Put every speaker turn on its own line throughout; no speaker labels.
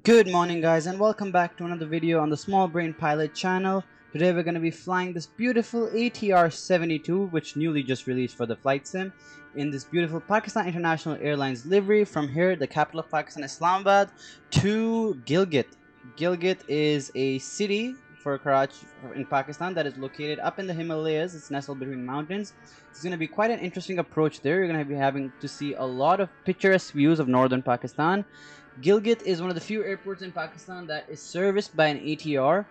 Good morning guys and welcome back to another video on the Small Brain Pilot channel. Today we're going to be flying this beautiful ATR 72 which newly just released for the flight sim in this beautiful Pakistan International Airlines livery from here, the capital of Pakistan, Islamabad, to Gilgit. Gilgit is a city for Karachi in Pakistan that is located up in the Himalayas. It's nestled between mountains. It's going to be quite an interesting approach there. You're going to be having to see a lot of picturesque views of northern Pakistan. Gilgit is one of the few airports in Pakistan that is serviced by an ATR.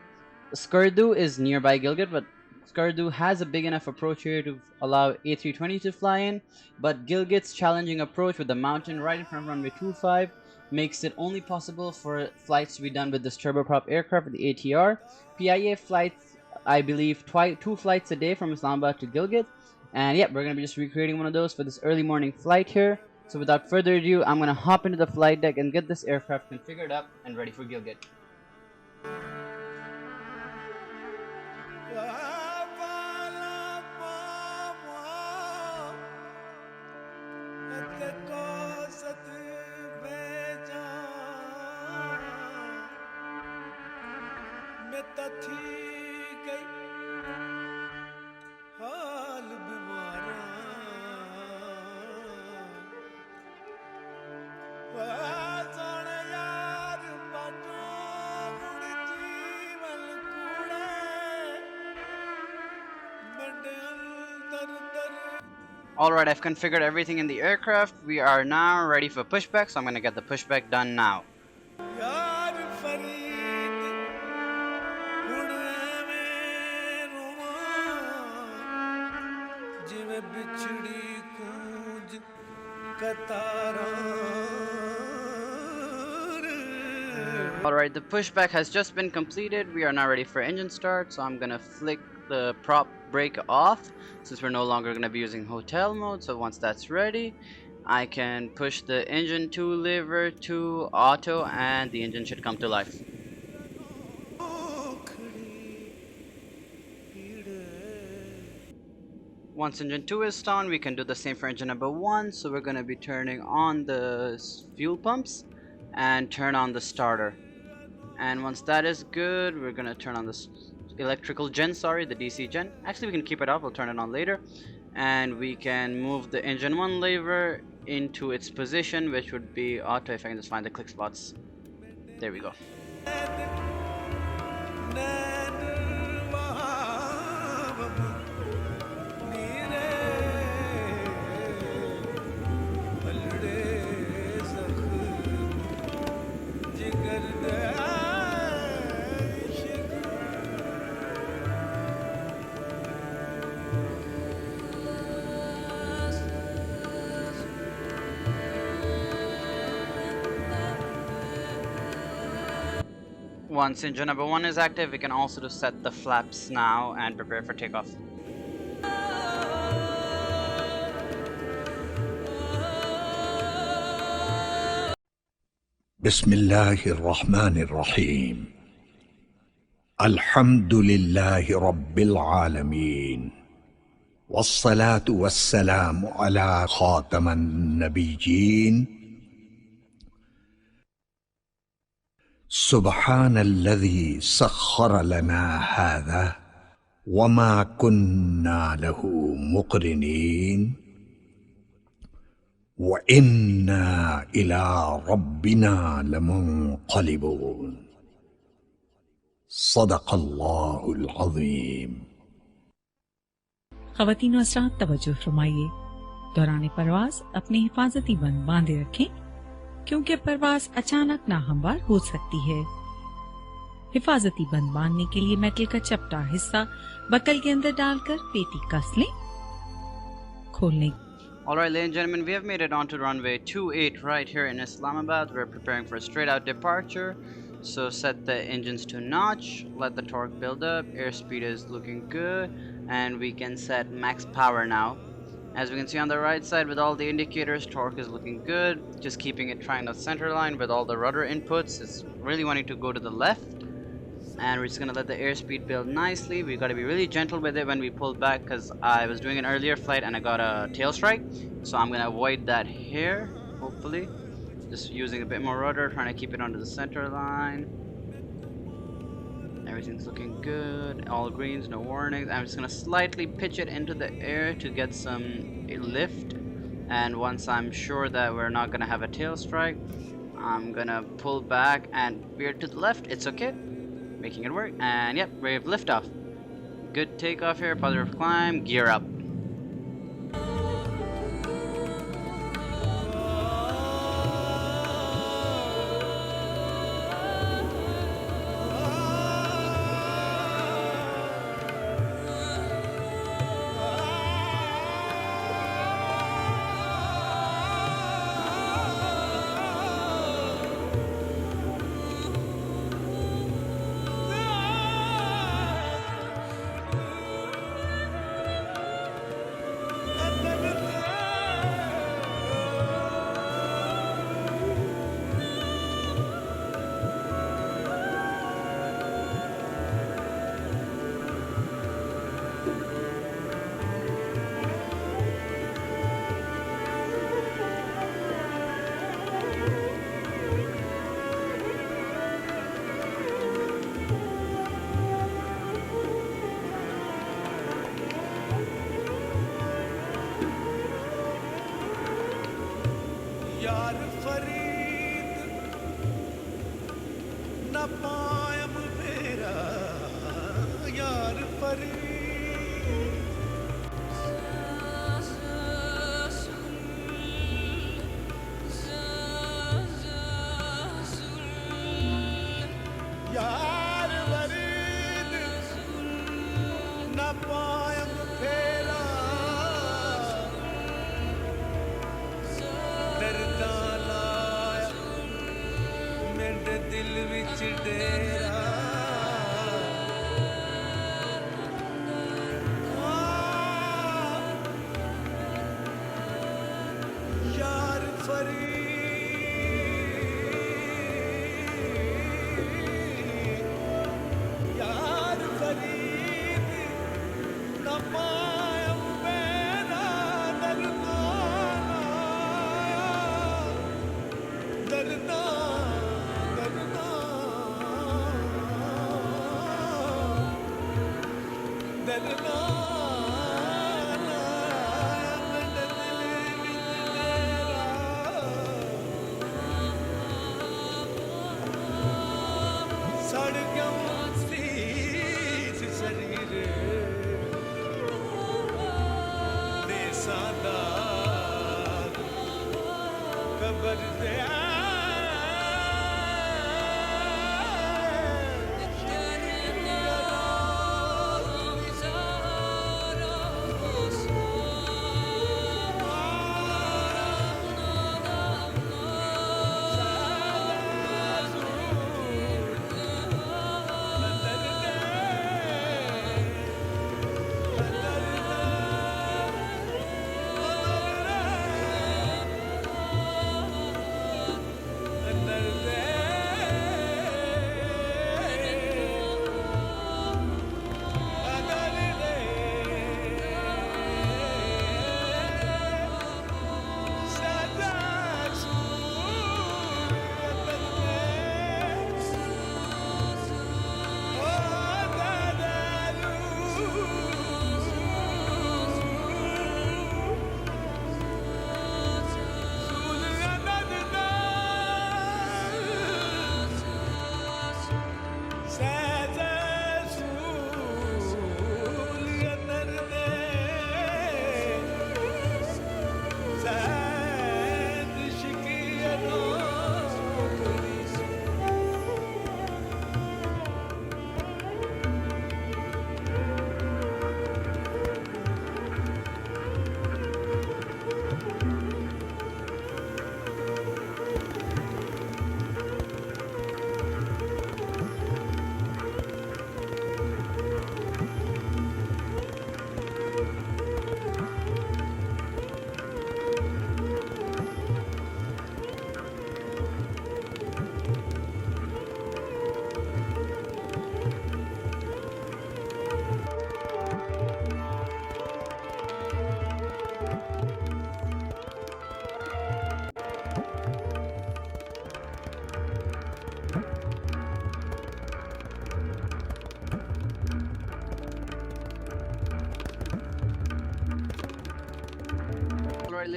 Skardu is nearby Gilgit, but Skardu has a big enough approach here to allow A320 to fly in, but Gilgit's challenging approach with the mountain right in front of runway 25 makes it only possible for flights to be done with this turboprop aircraft with the ATR. PIA flights, I believe, two flights a day from Islamabad to Gilgit, and yeah, we're going to be just recreating one of those for this early morning flight here. So without further ado, I'm gonna hop into the flight deck and get this aircraft configured up and ready for Gilgit. Alright, I've configured everything in the aircraft. We are now ready for pushback, so I'm gonna get the pushback done now. Alright, the pushback has just been completed. We are now ready for engine start, so I'm gonna flick the prop brake off since we're no longer gonna be using hotel mode. So once that's ready, I can push the engine 2 lever to auto and the engine should come to life. Once engine 2 is down, we can do the same for engine number 1. So we're going to be turning on the fuel pumps and turn on the starter. And once that is good, we're going to turn on the electrical gen, the DC gen. Actually, we can keep it off, we'll turn it on later. And we can move the engine 1 lever into its position, which would be auto, if I can just find the click spots. There we go. Once engine number 1 is active, we can also set the flaps now and prepare for takeoff.
بسم الله الرحمن الرحيم. الحمد لله رب العالمين، والصلاة والسلام على خاتم النبيين. سبحان الذي سخر لنا هذا وما كنا له مقرنين وإنا إلى ربنا لمنقلبون. صدق الله العظيم.
ख़वातीन व हज़रात तवज्जो फरमाइए, दौरान परवाज अपनी हिफाजती बंद बांधे रखें क्योंकि परवाज अचानक नाहमवार हो सकती है। हिफाजती बंद बांधने के लिए मेटल का चपटा हिस्सा बकल के अंदर डालकर पेटी कस लें। खोलने
Alright, ladies and gentlemen, we have made it onto runway 28 right here in Islamabad. We're preparing for a straight out departure. So set the engines to notch, let the torque build up, airspeed is looking good, and we can set max power now. As we can see on the right side with all the indicators, torque is looking good. Just keeping it trying to center line with all the rudder inputs. It's really wanting to go to the left. And we're just gonna let the airspeed build nicely. We gotta be really gentle with it when we pull back because I was doing an earlier flight and I got a tail strike. So I'm gonna avoid that here, hopefully. Just using a bit more rudder, trying to keep it under the center line. Everything's looking good. All greens, no warnings. I'm just gonna slightly pitch it into the air to get some lift. And once I'm sure that we're not gonna have a tail strike, I'm gonna pull back and veer to the left. It's okay. Making it work. And yep, we have liftoff. Good takeoff here, positive climb, gear up.
यार फरीद न poem मेरा यार फरीद यार फरीद न poem फेरा दर्दा लाया मेरे दिल विच डेरा यार फरीद यार फरीद न पायम मेरा दर्दा दरना दरना दरना सड़ गया शरीर देसा दा cover they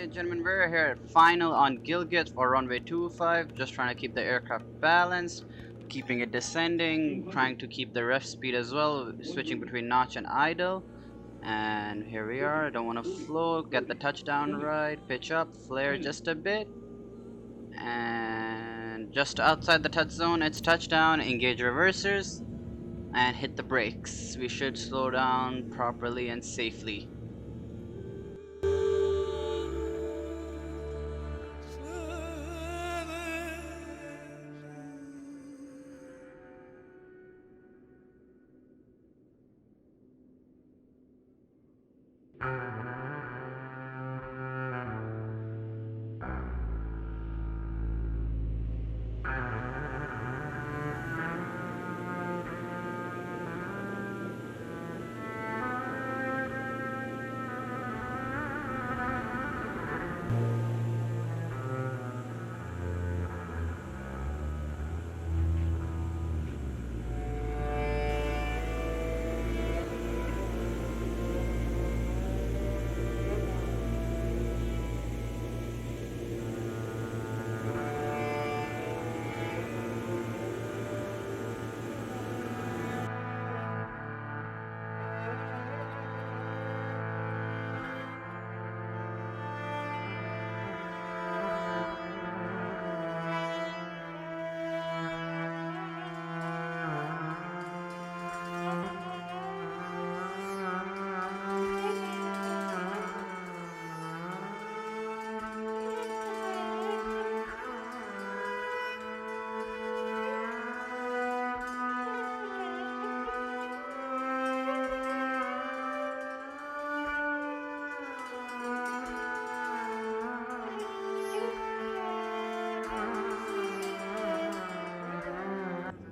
ladies and gentlemen, we're here at final on Gilgit for runway 25, just trying to keep the aircraft balanced, keeping it descending, trying to keep the ref speed as well, switching between notch and idle. And here we are, don't want to float, get the touchdown right, pitch up, flare just a bit, and just outside the touch zone, it's touchdown, engage reversers, and hit the brakes. We should slow down properly and safely.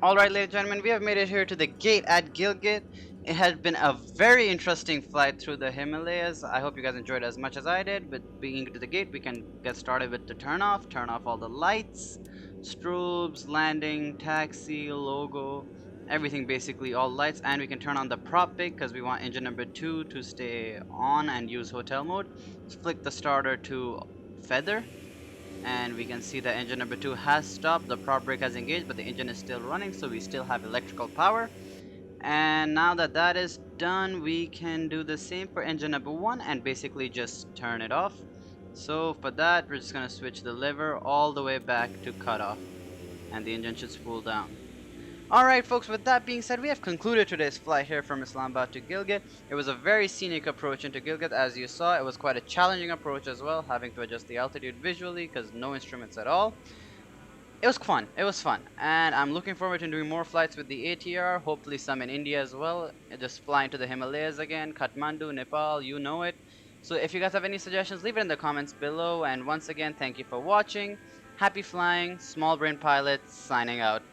Alright, ladies and gentlemen, we have made it here to the gate at Gilgit. It has been a very interesting flight through the Himalayas. I hope you guys enjoyed as much as I did. With being to the gate, we can get started with the turn off all the lights, strobes, landing, taxi, logo, everything basically, all lights. And we can turn on the prop pick because we want engine number 2 to stay on and use hotel mode. Flick the starter to feather, and we can see that engine number 2 has stopped, the prop brake has engaged, but the engine is still running, so we still have electrical power. And now that that is done, we can do the same for engine number 1 and basically just turn it off. So for that, we're just going to switch the lever all the way back to cutoff, and the engine should spool down. Alright folks, with that being said, we have concluded today's flight here from Islamabad to Gilgit. It was a very scenic approach into Gilgit. As you saw, it was quite a challenging approach as well, having to adjust the altitude visually because no instruments at all. It was fun, and I'm looking forward to doing more flights with the ATR, hopefully some in India as well, just flying to the Himalayas again, Kathmandu, Nepal, you know it. So if you guys have any suggestions, leave it in the comments below, and once again, thank you for watching. Happy flying, Small Brain Pilots signing out.